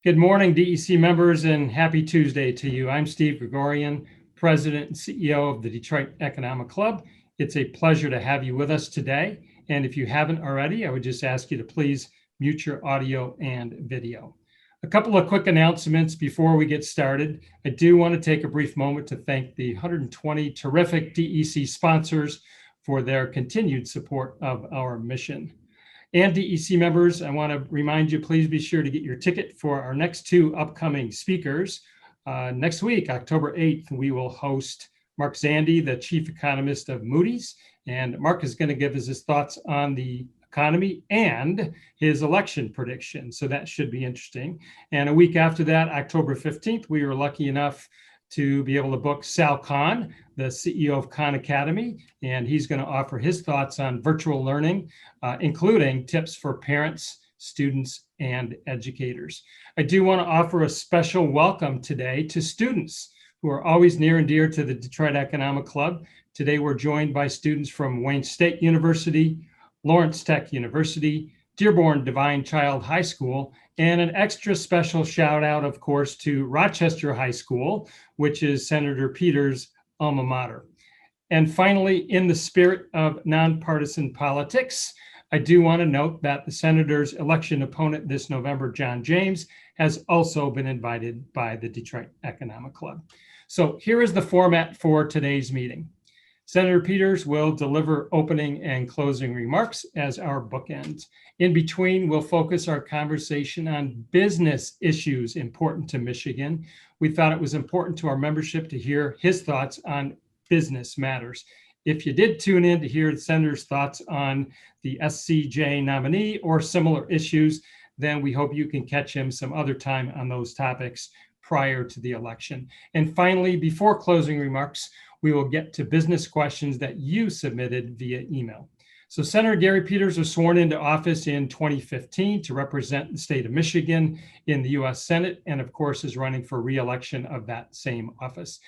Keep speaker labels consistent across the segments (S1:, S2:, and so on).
S1: Good morning, DEC members, and happy Tuesday to you. I'm Steve Gregorian, President and CEO of the Detroit Economic Club. It's a pleasure to have you with us today. And if you haven't already, I would just ask you to please mute your audio and video. A couple of quick announcements before we get started. I do want to take a brief moment to thank the 120 terrific DEC sponsors for their continued support of our mission. And DEC members, I want to remind you, please be sure to get your ticket for our next two upcoming speakers. Next week, October 8th, we will host Mark Zandi, the chief economist of Moody's. And Mark is going to give us his thoughts on the economy and his election prediction. So that should be interesting. And a week after that, October 15th, we were lucky enough to be able to book Sal Khan, the CEO of Khan Academy, and he's going to offer his thoughts on virtual learning, including tips for parents, students, and educators. I do want to offer a special welcome today to students who are always near and dear to the Detroit Economic Club. Today, we're joined by students from Wayne State University, Lawrence Tech University, Dearborn Divine Child High School, and an extra special shout out, of course, to Rochester High School, which is Senator Peters' alma mater. And finally, in the spirit of nonpartisan politics, I do want to note that the senator's election opponent this November, John James, has also been invited by the Detroit Economic Club. So here is the format for today's meeting. Senator Peters will deliver opening and closing remarks as our bookends. In between, we'll focus our conversation on business issues important to Michigan. We thought it was important to our membership to hear his thoughts on business matters. If you did tune in to hear the Senator's thoughts on the SCJ nominee or similar issues, then we hope you can catch him some other time on those topics prior to the election. And finally, before closing remarks, we will get to business questions that you submitted via email. So Senator Gary Peters was sworn into office in 2015 to represent the state of Michigan in the U.S. Senate, and of course is running for re-election of that same office.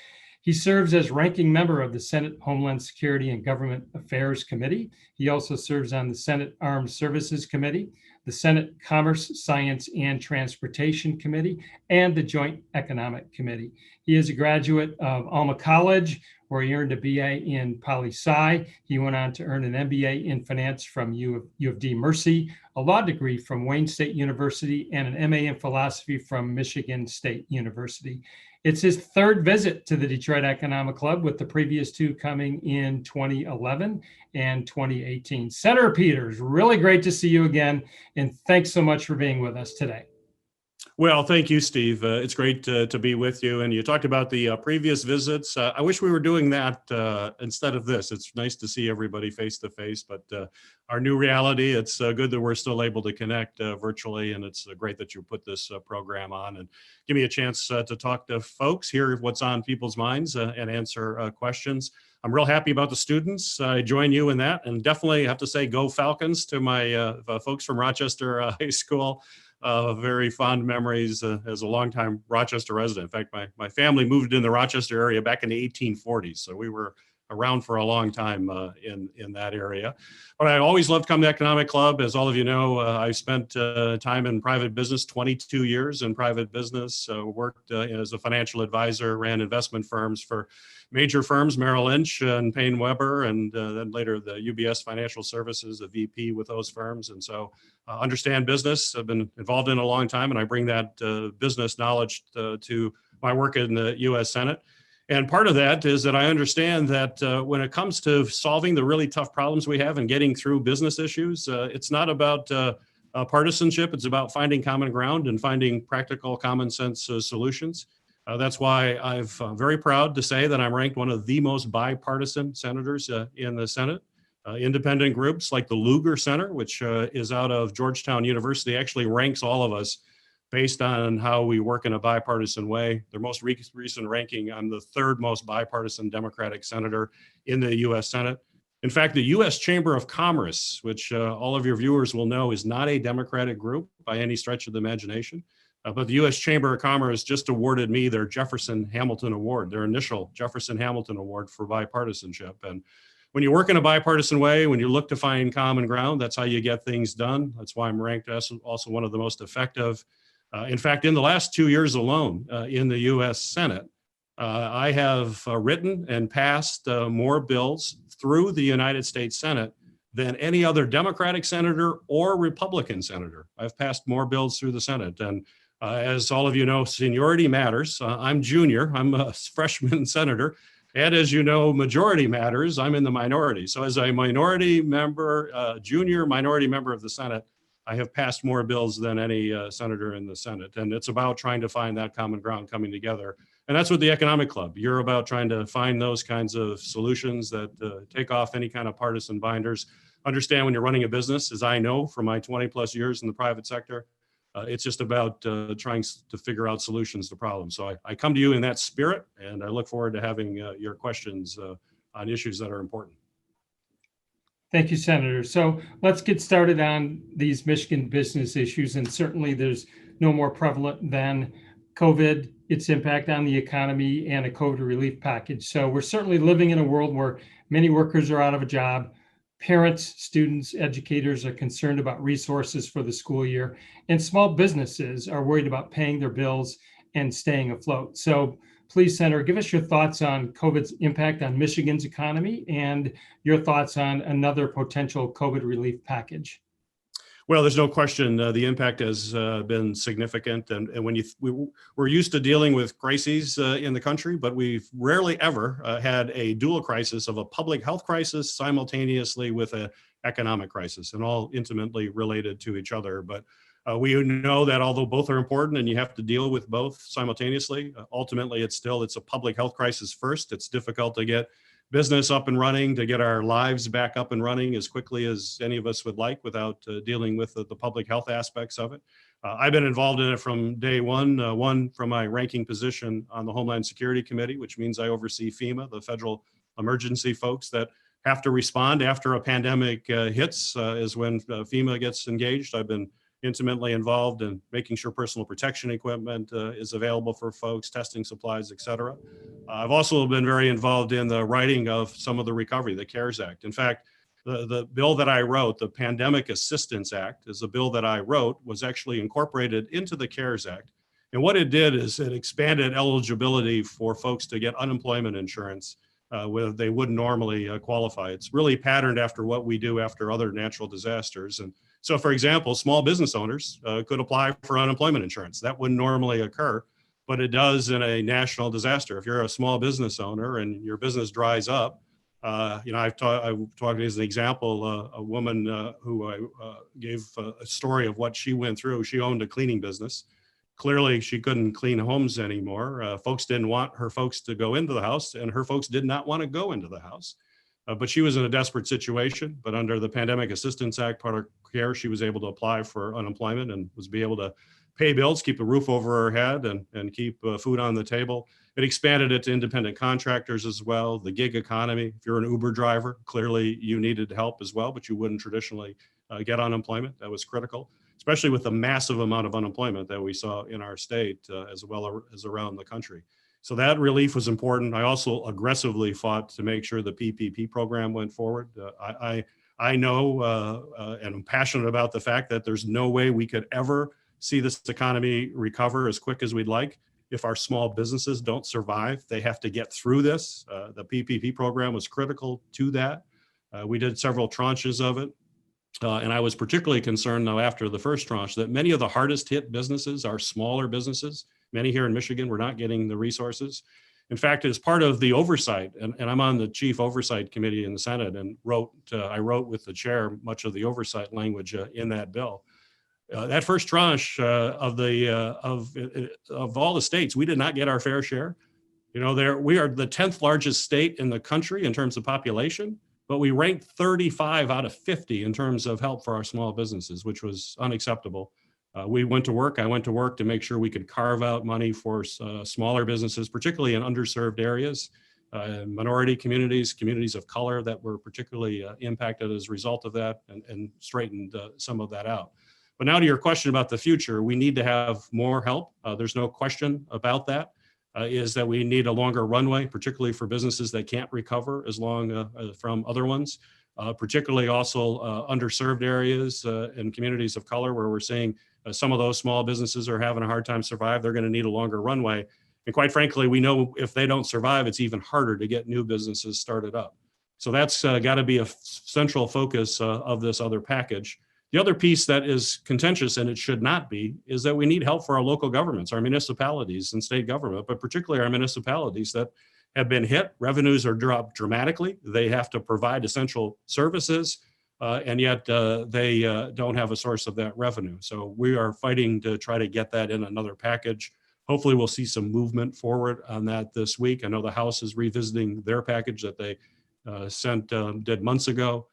S1: He serves as ranking member of the Senate Homeland Security and Government Affairs Committee. He also serves on the Senate Armed Services Committee, the Senate Commerce, Science, and Transportation Committee, and the Joint Economic Committee. He is a graduate of Alma College, where he earned a BA in poli-sci. He went on to earn an MBA in finance from U of D Mercy, a law degree from Wayne State University, and an MA in philosophy from Michigan State University. It's his third visit to the Detroit Economic Club, with the previous two coming in 2011 and 2018. Senator Peters, really great to see you again, and thanks so much for being with us today.
S2: Well, thank you, Steve. It's great to be with you. And you talked about the previous visits. I wish we were doing that instead of this. It's nice to see everybody face to face, but our new reality, it's good that we're still able to connect virtually. And it's great that you put this program on and give me a chance to talk to folks, hear what's on people's minds and answer questions. I'm real happy about the students. I join you in that, and definitely have to say go Falcons to my folks from Rochester High School. Very fond memories as a longtime Rochester resident. In fact, my family moved in the Rochester area back in the 1840s, so we were around for a long time in that area. But I always loved coming to Economic Club. As all of you know, I spent time in private business, 22 years in private business, worked as a financial advisor, ran investment firms for major firms, Merrill Lynch and Payne Weber, and then later the UBS Financial Services, a VP with those firms. And so understand business. I've been involved in a long time, and I bring that business knowledge to my work in the U.S. Senate. And part of that is that I understand that when it comes to solving the really tough problems we have and getting through business issues, it's not about partisanship. It's about finding common ground and finding practical, common sense solutions. That's why I'm very proud to say that I'm ranked one of the most bipartisan senators in the Senate. Independent groups like the Lugar Center, which is out of Georgetown University, actually ranks all of us based on how we work in a bipartisan way. Their most recent ranking, I'm the third most bipartisan Democratic senator in the U.S. Senate. In fact, the U.S. Chamber of Commerce, which all of your viewers will know is not a Democratic group by any stretch of the imagination, but the U.S. Chamber of Commerce just awarded me their Jefferson Hamilton Award, their initial Jefferson Hamilton Award for bipartisanship. And when you work in a bipartisan way, when you look to find common ground, that's how you get things done. That's why I'm ranked as also one of the most effective In fact, in the last 2 years alone in the US Senate, I have written and passed more bills through the United States Senate than any other Democratic senator or Republican senator. I've passed more bills through the Senate. And as all of you know, seniority matters. I'm junior, I'm a freshman senator. And as you know, majority matters. I'm in the minority. So as a minority member, junior minority member of the Senate, I have passed more bills than any senator in the Senate. And it's about trying to find that common ground coming together. And that's what the Economic Club, you're about trying to find those kinds of solutions that take off any kind of partisan binders. Understand when you're running a business, as I know from my 20 plus years in the private sector, it's just about trying to figure out solutions to problems. So I come to you in that spirit, and I look forward to having your questions on issues that are important.
S1: Thank you, Senator. So let's get started on these Michigan business issues. And certainly there's no more prevalent than COVID, its impact on the economy, and a COVID relief package. So we're certainly living in a world where many workers are out of a job. Parents, students, educators are concerned about resources for the school year, and small businesses are worried about paying their bills and staying afloat. So please, Senator, give us your thoughts on COVID's impact on Michigan's economy and your thoughts on another potential COVID relief package.
S2: Well, there's no question the impact has been significant. And when we're used to dealing with crises in the country, but we've rarely ever had a dual crisis of a public health crisis simultaneously with an economic crisis, and all intimately related to each other. But we know that although both are important and you have to deal with both simultaneously, ultimately it's a public health crisis first. It's difficult to get business up and running, to get our lives back up and running as quickly as any of us would like without dealing with the public health aspects of it. I've been involved in it from day one from my ranking position on the Homeland Security Committee, which means I oversee FEMA, the federal emergency folks that have to respond after a pandemic hits, is when FEMA gets engaged. I've been intimately involved in making sure personal protection equipment is available for folks, testing supplies, et cetera. I've also been very involved in the writing of some of the recovery, the CARES Act. In fact, the bill that I wrote, the Pandemic Assistance Act, is a bill that I wrote, was actually incorporated into the CARES Act. And what it did is it expanded eligibility for folks to get unemployment insurance where they wouldn't normally qualify. It's really patterned after what we do after other natural disasters. And so, for example, small business owners could apply for unemployment insurance. That wouldn't normally occur, but it does in a national disaster. If you're a small business owner and your business dries up, I've talked as an example, a woman who I gave a story of what she went through. She owned a cleaning business. Clearly, she couldn't clean homes anymore. Folks didn't want her folks to go into the house, and her folks did not want to go into the house. But she was in a desperate situation. But under the Pandemic Assistance Act, part of CARE, she was able to apply for unemployment and was be able to pay bills, keep a roof over her head, and keep food on the table. It expanded it to independent contractors as well, the gig economy. If you're an Uber driver, clearly you needed help as well, but you wouldn't traditionally get unemployment. That was critical, especially with the massive amount of unemployment that we saw in our state as well as around the country. So that relief was important. I also aggressively fought to make sure the PPP program went forward. I know and I'm passionate about the fact that there's no way we could ever see this economy recover as quick as we'd like if our small businesses don't survive. They have to get through this. The PPP program was critical to that. We did several tranches of it. And I was particularly concerned, though, after the first tranche, that many of the hardest hit businesses are smaller businesses. Many here in Michigan were not getting the resources. In fact, as part of the oversight, and I'm on the Chief Oversight Committee in the Senate, and I wrote with the chair much of the oversight language in that bill. That first tranche of all the states, we did not get our fair share. We are the 10th largest state in the country in terms of population, but we ranked 35 out of 50 in terms of help for our small businesses, which was unacceptable. I went to work to make sure we could carve out money for smaller businesses, particularly in underserved areas, minority communities, communities of color that were particularly impacted as a result of that, and straightened some of that out. But now to your question about the future, we need to have more help. There's no question about that. Is that we need a longer runway, particularly for businesses that can't recover as long from other ones, particularly also underserved areas and communities of color where we're seeing Some of those small businesses are having a hard time survive. They're going to need a longer runway. And quite frankly, we know if they don't survive, it's even harder to get new businesses started up. So that's got to be a central focus of this other package. The other piece that is contentious, and it should not be, is that we need help for our local governments, our municipalities and state government, but particularly our municipalities that have been hit. Revenues are dropped dramatically. They have to provide essential services, and yet they don't have a source of that revenue. So we are fighting to try to get that in another package. Hopefully we'll see some movement forward on that this week. I know the House is revisiting their package that they did months ago.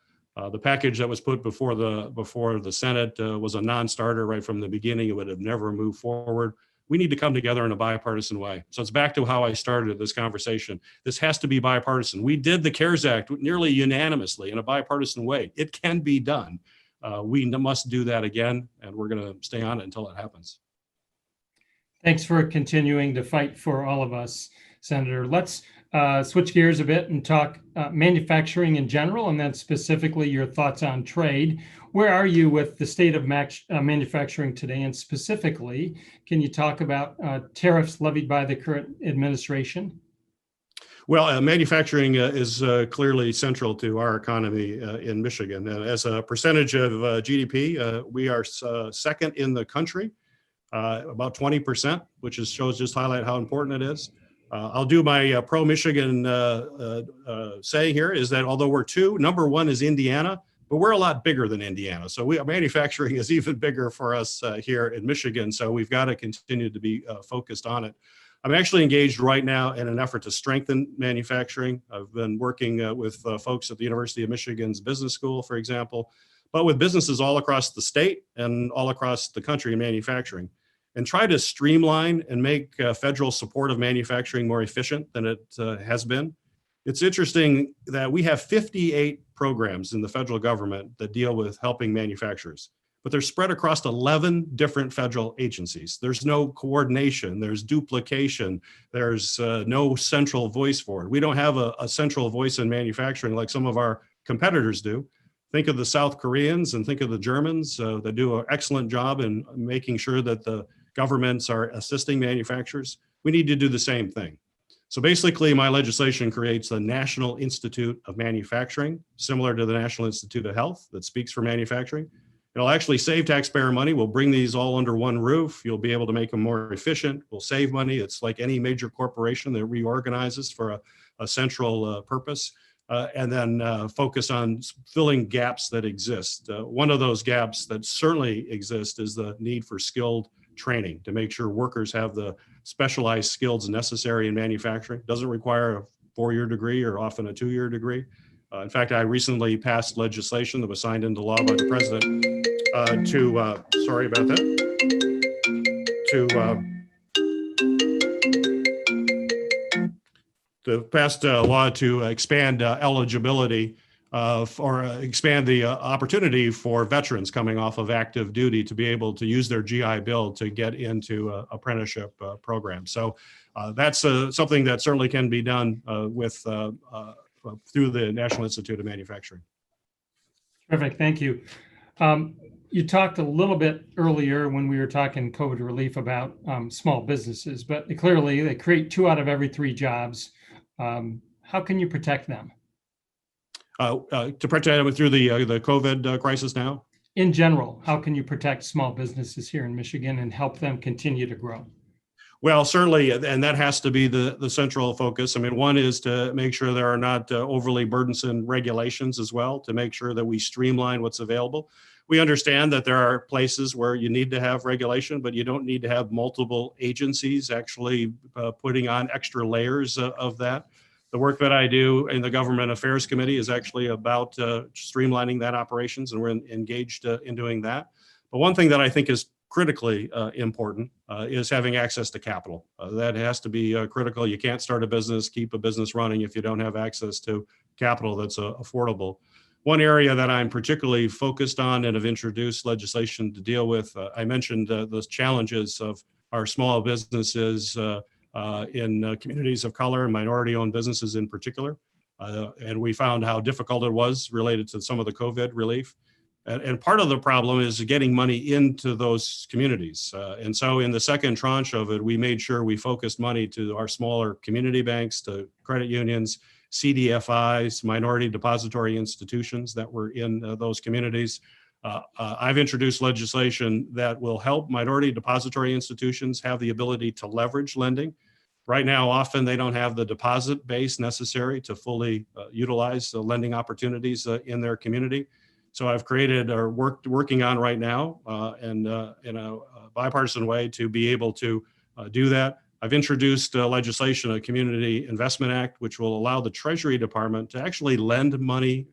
S2: The package that was put before the Senate was a non-starter right from the beginning. It would have never moved forward. We need to come together in a bipartisan way. So it's back to how I started this conversation. This has to be bipartisan. We did the CARES Act nearly unanimously in a bipartisan way. It can be done. We must do that again, and we're going to stay on it until it happens.
S1: Thanks for continuing to fight for all of us, Senator. Let's switch gears a bit and talk manufacturing in general, and then specifically your thoughts on trade. Where are you with the state of manufacturing today? And specifically, can you talk about tariffs levied by the current administration?
S2: Well, manufacturing is clearly central to our economy in Michigan. As a percentage of GDP, we are second in the country, about 20%, which shows just highlight how important it is. I'll do my pro-Michigan saying here is that although we're number one is Indiana, but we're a lot bigger than Indiana. So manufacturing is even bigger for us here in Michigan. So we've got to continue to be focused on it. I'm actually engaged right now in an effort to strengthen manufacturing. I've been working with folks at the University of Michigan's Business School, for example, but with businesses all across the state and all across the country in manufacturing, and try to streamline and make federal support of manufacturing more efficient than it has been. It's interesting that we have 58 programs in the federal government that deal with helping manufacturers, but they're spread across 11 different federal agencies. There's no coordination, there's duplication, there's no central voice for it. We don't have a central voice in manufacturing like some of our competitors do. Think of the South Koreans and think of the Germans that do an excellent job in making sure that the governments are assisting manufacturers. We need to do the same thing. So basically, my legislation creates a National Institute of Manufacturing, similar to the National Institute of Health, that speaks for manufacturing. It'll actually save taxpayer money. We'll bring these all under one roof. You'll be able to make them more efficient. We'll save money. It's like any major corporation that reorganizes for a central purpose. And then focus on filling gaps that exist. One of those gaps that certainly exist is the need for skilled training to make sure workers have the specialized skills necessary in manufacturing. It doesn't require a 4-year degree or often a 2-year degree. In fact, I recently passed legislation that was signed into law by the president sorry about that, to pass a law to expand eligibility or expand the opportunity for veterans coming off of active duty to be able to use their GI Bill to get into apprenticeship program. So that's something that certainly can be done through the National Institute of Manufacturing.
S1: Perfect, thank you. You talked a little bit earlier when we were talking COVID relief about small businesses, but clearly they create 2 out of every 3 jobs. How can you protect them?
S2: To protect them through the COVID crisis now?
S1: In general, how can you protect small businesses here in Michigan and help them continue to grow?
S2: Well, certainly, and that has to be the central focus. I mean, one is to make sure there are not overly burdensome regulations as well, to make sure that we streamline what's available. We understand that there are places where you need to have regulation, but you don't need to have multiple agencies actually putting on extra layers of that. The work that I do in the Government Affairs Committee is actually about streamlining that operations, and we're engaged in doing that. But one thing that I think is critically important is having access to capital. That has to be critical. You can't start a business, keep a business running if you don't have access to capital that's affordable. One area that I'm particularly focused on and have introduced legislation to deal with, I mentioned the challenges of our small businesses in communities of color and minority-owned businesses in particular. And we found how difficult it was related to some of the COVID relief. And part of the problem is getting money into those communities. And so in the second tranche of it, we made sure we focused money to our smaller community banks, to credit unions, CDFIs, minority depository institutions that were in those communities. I've introduced legislation that will help minority depository institutions have the ability to leverage lending. Right now, often they don't have the deposit base necessary to fully utilize the lending opportunities in their community. So I've created or working on right now and in a bipartisan way to be able to do that. I've introduced legislation, a Community Investment Act, which will allow the Treasury Department to actually loan money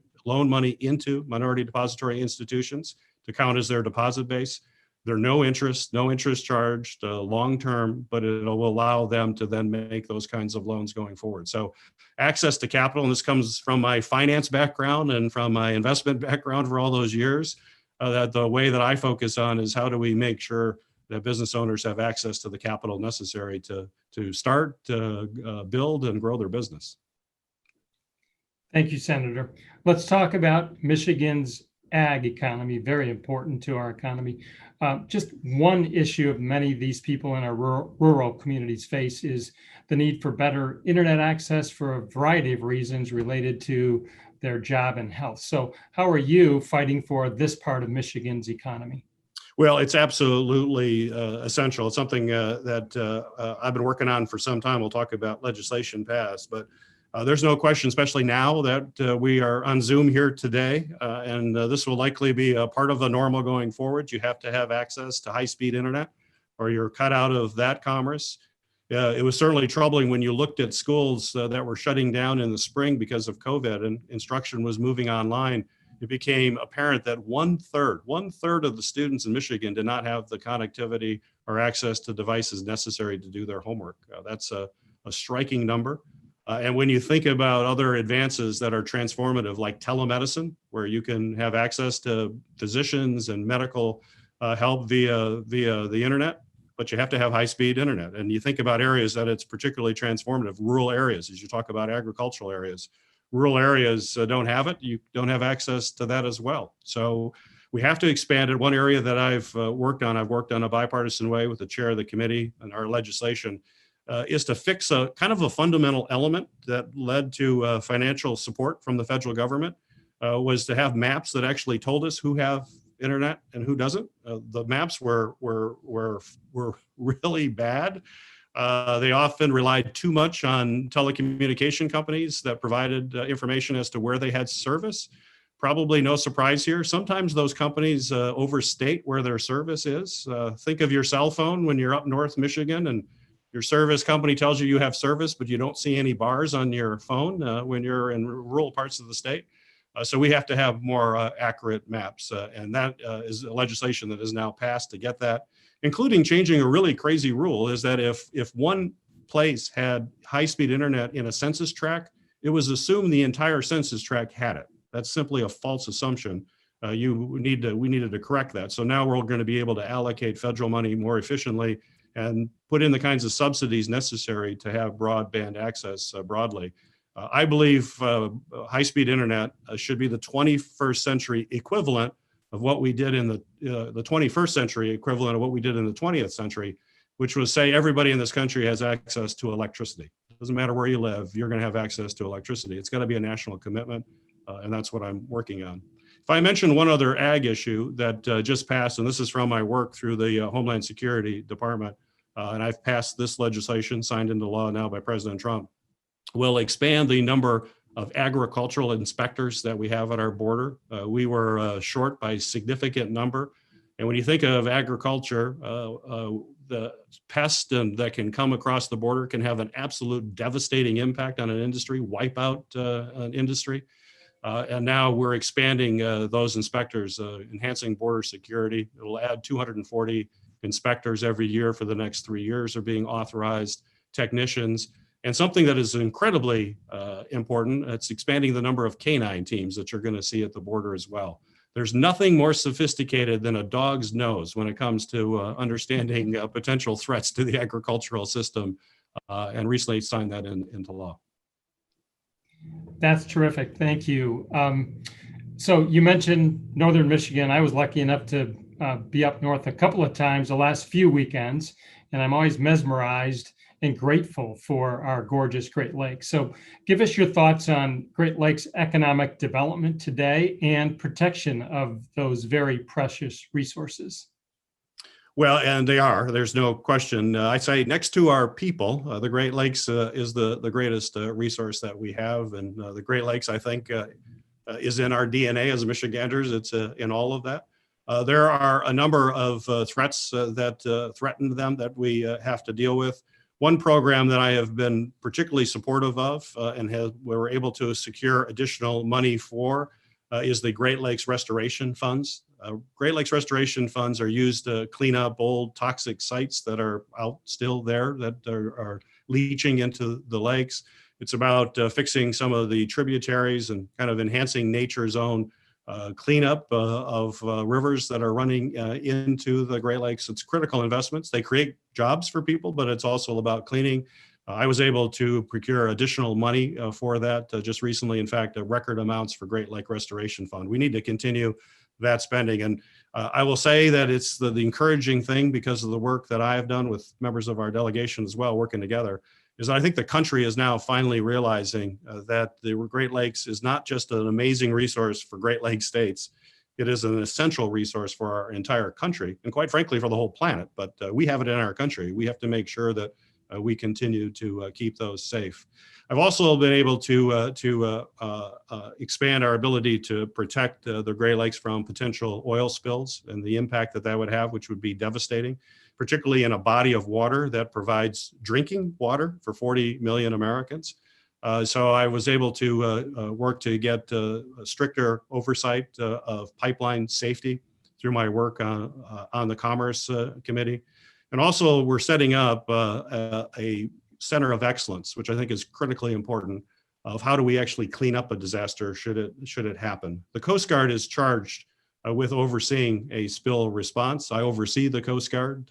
S2: into minority depository institutions to count as their deposit base. They're no interest charged, long-term, but it will allow them to then make those kinds of loans going forward. So access to capital, and this comes from my finance background and from my investment background for all those years, that the way that I focus on is how do we make sure that business owners have access to the capital necessary to start, build, and grow their business.
S1: Thank you, Senator. Let's talk about Michigan's ag economy, very important to our economy. Just one issue of many of these people in our rural communities face is the need for better internet access for a variety of reasons related to their job and health. So how are you fighting for this part of Michigan's economy?
S2: Well, it's absolutely essential. It's something that I've been working on for some time. We'll talk about legislation passed, but there's no question, especially now that we are on Zoom here today, and this will likely be a part of the normal going forward. You have to have access to high-speed internet or you're cut out of that commerce. It was certainly troubling when you looked at schools that were shutting down in the spring because of COVID and instruction was moving online. It became apparent that one third of the students in Michigan did not have the connectivity or access to devices necessary to do their homework. That's a striking number. And when you think about other advances that are transformative, like telemedicine, where you can have access to physicians and medical help via the internet, but you have to have high-speed internet. And you think about areas that it's particularly transformative, rural areas, as you talk about agricultural areas. Rural areas don't have it. You don't have access to that as well. So we have to expand it. One area that I've worked on a bipartisan way with the chair of the committee and our legislation, is to fix a kind of a fundamental element that led to financial support from the federal government, was to have maps that actually told us who have internet and who doesn't. The maps were really bad. They often relied too much on telecommunication companies that provided information as to where they had service. Probably no surprise here. Sometimes those companies overstate where their service is. Think of your cell phone when you're up north Michigan and your service company tells you have service, but you don't see any bars on your phone when you're in rural parts of the state. So we have to have more accurate maps. And that is a legislation that is now passed to get that, including changing a really crazy rule, is that if one place had high-speed internet in a census tract, it was assumed the entire census tract had it. That's simply a false assumption. We needed to correct that. So now we're going to be able to allocate federal money more efficiently and put in the kinds of subsidies necessary to have broadband access broadly. I believe high-speed internet should be the 21st century equivalent of what we did in the 21st century equivalent of what we did in the 20th century, which was say everybody in this country has access to electricity. It doesn't matter where you live, you're going to have access to electricity. It's got to be a national commitment, and that's what I'm working on. If I mention one other ag issue that just passed, and this is from my work through the Homeland Security Department, and I've passed this legislation signed into law now by President Trump, will expand the number of agricultural inspectors that we have at our border. We were short by a significant number. And when you think of agriculture, the pest that can come across the border can have an absolute devastating impact on an industry, wipe out an industry. And now we're expanding those inspectors, enhancing border security. It'll add 240 inspectors every year for the next 3 years are being authorized, technicians. And something that is incredibly important, it's expanding the number of canine teams that you're going to see at the border as well. There's nothing more sophisticated than a dog's nose when it comes to understanding potential threats to the agricultural system, and recently signed that into law.
S1: That's terrific. Thank you. So you mentioned Northern Michigan. I was lucky enough to be up north a couple of times the last few weekends, and I'm always mesmerized and grateful for our gorgeous Great Lakes. So give us your thoughts on Great Lakes economic development today and protection of those very precious resources.
S2: Well, and they are, there's no question. I say next to our people, the Great Lakes is the greatest resource that we have. And the Great Lakes, I think, is in our DNA as Michiganders. It's in all of that. There are a number of threats that threaten them that we have to deal with. One program that I have been particularly supportive of and we were able to secure additional money for is the Great Lakes Restoration Funds. Great Lakes Restoration Funds are used to clean up old toxic sites that are out still there that are leaching into the lakes. It's about fixing some of the tributaries and kind of enhancing nature's own cleanup of rivers that are running into the Great Lakes. It's critical investments. They create jobs for people, but it's also about cleaning. I was able to procure additional money for that just recently. In fact, record amounts for Great Lake Restoration Fund. We need to continue that spending. And I will say that it's the encouraging thing, because of the work that I have done with members of our delegation as well, working together, is I think the country is now finally realizing that the Great Lakes is not just an amazing resource for Great Lakes states. It is an essential resource for our entire country, and quite frankly, for the whole planet. But we have it in our country. We have to make sure that we continue to keep those safe. I've also been able to expand our ability to protect the Great Lakes from potential oil spills and the impact that that would have, which would be devastating, particularly in a body of water that provides drinking water for 40 million Americans. So I was able to work to get a stricter oversight of pipeline safety through my work on the Commerce Committee. And also we're setting up a center of excellence, which I think is critically important, of how do we actually clean up a disaster should it happen. The Coast Guard is charged with overseeing a spill response. I oversee the Coast Guard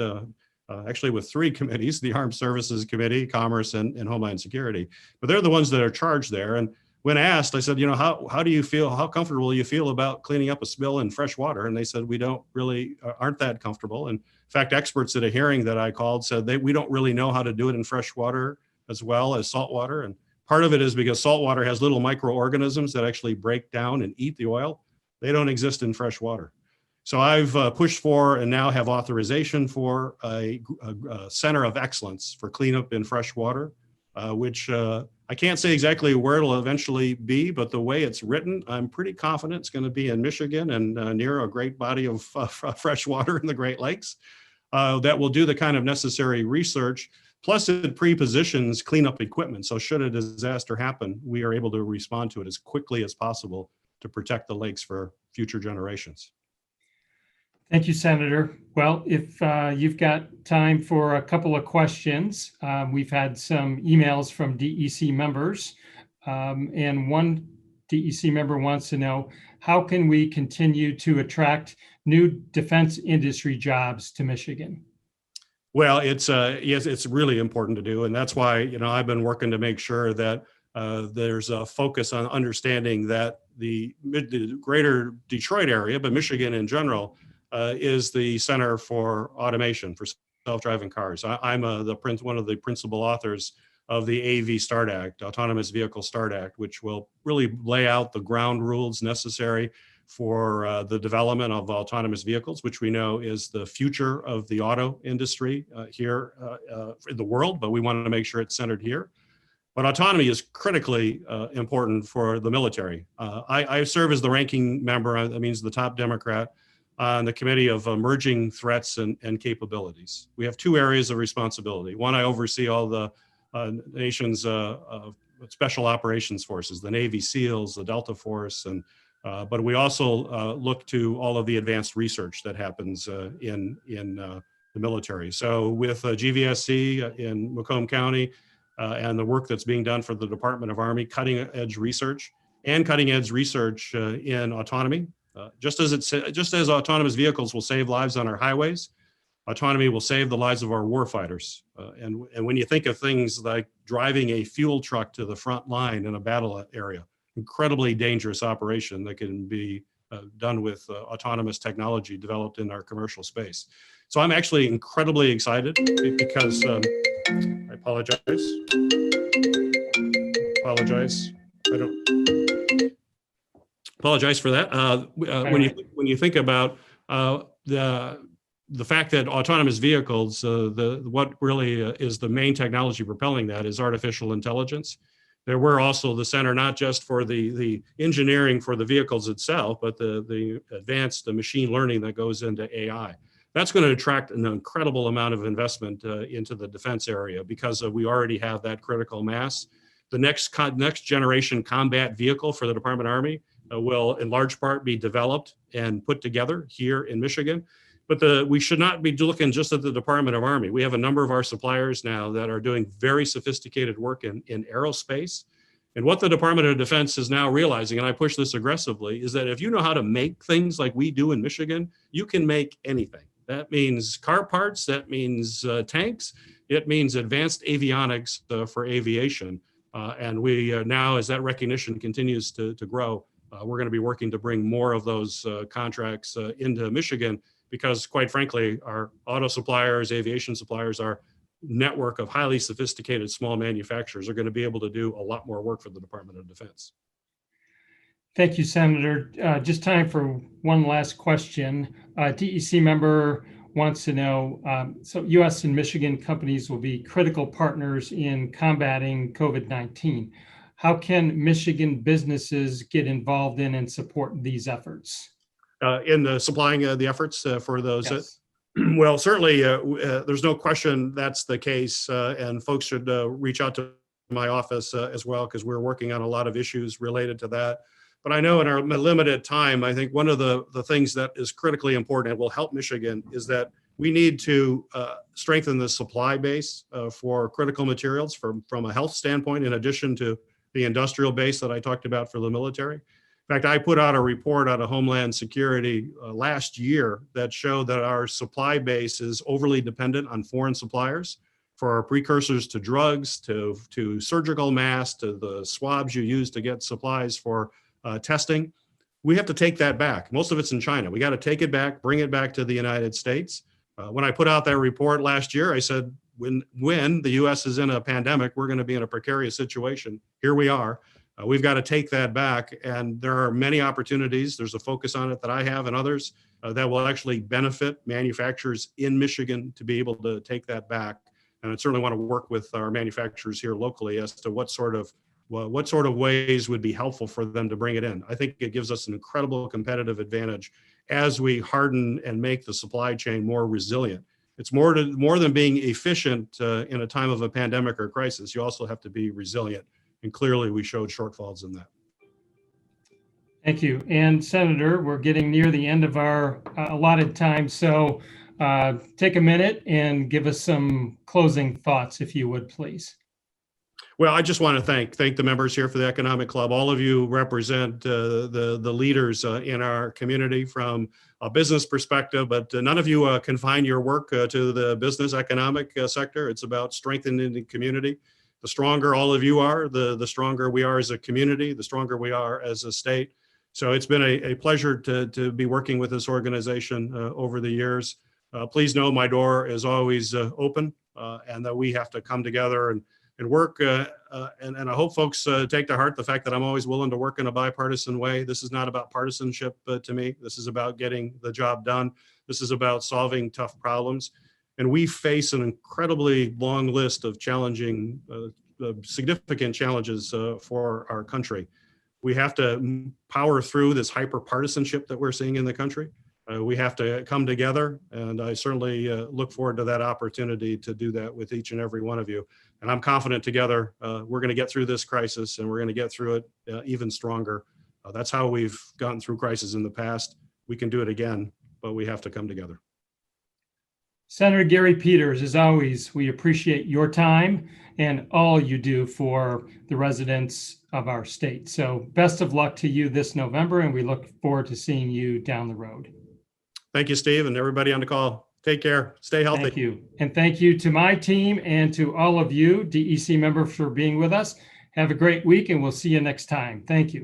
S2: actually with three committees: the Armed Services Committee, Commerce, and Homeland Security. But they're the ones that are charged there. And when asked, I said, how do you feel, how comfortable you feel about cleaning up a spill in fresh water? And they said, we don't really aren't that comfortable. And in fact, experts at a hearing that I called said we don't really know how to do it in fresh water as well as salt water. And part of it is because salt water has little microorganisms that actually break down and eat the oil. They don't exist in fresh water. So I've pushed for and now have authorization for a center of excellence for cleanup in fresh water, which I can't say exactly where it'll eventually be, but the way it's written, I'm pretty confident it's going to be in Michigan and near a great body of fresh water in the Great Lakes that will do the kind of necessary research. Plus, it pre-positions cleanup equipment. So should a disaster happen, we are able to respond to it as quickly as possible to protect the lakes for future generations.
S1: Thank you, Senator. Well, if you've got time for a couple of questions, we've had some emails from DEC members, and one DEC member wants to know, how can we continue to attract new defense industry jobs to Michigan?
S2: Well, yes, it's really important to do, and that's why I've been working to make sure that there's a focus on understanding that the greater Detroit area, but Michigan in general, is the center for automation for self-driving cars. I'm one of the principal authors of the AV START Act, Autonomous Vehicle START Act, which will really lay out the ground rules necessary for the development of autonomous vehicles, which we know is the future of the auto industry here in the world, but we want to make sure it's centered here. But autonomy is critically important for the military. I serve as the ranking member, that means the top Democrat, on the Committee of Emerging Threats and Capabilities. We have two areas of responsibility. One, I oversee all the nation's special operations forces, the Navy SEALs, the Delta Force, but we also look to all of the advanced research that happens in the military. So with GVSC in Macomb County and the work that's being done for the Department of Army, cutting edge research in autonomy. Just as autonomous vehicles will save lives on our highways, autonomy will save the lives of our warfighters. And when you think of things like driving a fuel truck to the front line in a battle area, incredibly dangerous operation that can be done with autonomous technology developed in our commercial space. So I'm actually incredibly excited because I apologize. I don't apologize for that. When you think about the fact that autonomous vehicles, what really is the main technology propelling that is artificial intelligence. We're also the center, not just for the engineering for the vehicles itself, but the advanced machine learning that goes into AI. That's going to attract an incredible amount of investment into the defense area because we already have that critical mass. The next generation combat vehicle for the Department of Army will in large part be developed and put together here in Michigan. But we should not be looking just at the Department of Army. We have a number of our suppliers now that are doing very sophisticated work in aerospace. And what the Department of Defense is now realizing, and I push this aggressively, is that if you know how to make things like we do in Michigan, you can make anything. That means car parts, that means tanks, it means advanced avionics for aviation. And we now, as that recognition continues to grow, we're going to be working to bring more of those contracts into Michigan because, quite frankly, our auto suppliers, aviation suppliers, our network of highly sophisticated small manufacturers are going to be able to do a lot more work for the Department of Defense.
S1: Thank you, Senator. Just time for one last question. DEC member wants to know, so U.S. and Michigan companies will be critical partners in combating COVID-19. How can Michigan businesses get involved in and support these efforts?
S2: In the supplying the efforts for those?
S1: Yes.
S2: Well, certainly there's no question that's the case, and folks should reach out to my office as well, because we're working on a lot of issues related to that. But I know in our limited time, I think one of the things that is critically important and will help Michigan is that we need to strengthen the supply base for critical materials from a health standpoint, in addition to the industrial base that I talked about for the military. In fact, I put out a report out of Homeland Security last year that showed that our supply base is overly dependent on foreign suppliers for our precursors to drugs, to surgical masks, to the swabs you use to get supplies for testing. We have to take that back. Most of it's in China. We got to take it back, bring it back to the United States. When I put out that report last year, I said, when the US is in a pandemic, we're going to be in a precarious situation. Here we are. We've got to take that back. And there are many opportunities. There's a focus on it that I have and others that will actually benefit manufacturers in Michigan to be able to take that back. And I certainly want to work with our manufacturers here locally as to what sort of ways would be helpful for them to bring it in. I think it gives us an incredible competitive advantage as we harden and make the supply chain more resilient. It's more than being efficient in a time of a pandemic or crisis. You also have to be resilient. And clearly we showed shortfalls in that.
S1: Thank you. And Senator, we're getting near the end of our allotted time. So take a minute and give us some closing thoughts, if you would, please.
S2: Well, I just want to thank the members here for the Economic Club. All of you represent the leaders in our community from a business perspective, but none of you confine your work to the business economic sector. It's about strengthening the community. The stronger all of you are, the stronger we are as a community, the stronger we are as a state. So it's been a pleasure to be working with this organization over the years. Please know my door is always open and that we have to come together and work. And I hope folks take to heart the fact that I'm always willing to work in a bipartisan way. This is not about partisanship to me. This is about getting the job done. This is about solving tough problems. And we face an incredibly long list of challenging, significant challenges for our country. We have to power through this hyper-partisanship that we're seeing in the country. We have to come together, and I certainly look forward to that opportunity to do that with each and every one of you. And I'm confident together we're going to get through this crisis, and we're going to get through it even stronger. That's how we've gotten through crises in the past. We can do it again, but we have to come together.
S1: Senator Gary Peters, as always, we appreciate your time and all you do for the residents of our state. So best of luck to you this November, and we look forward to seeing you down the road.
S2: Thank you, Steve, and everybody on the call. Take care. Stay healthy.
S1: Thank you. And thank you to my team and to all of you, DEC members, for being with us. Have a great week, and we'll see you next time. Thank you.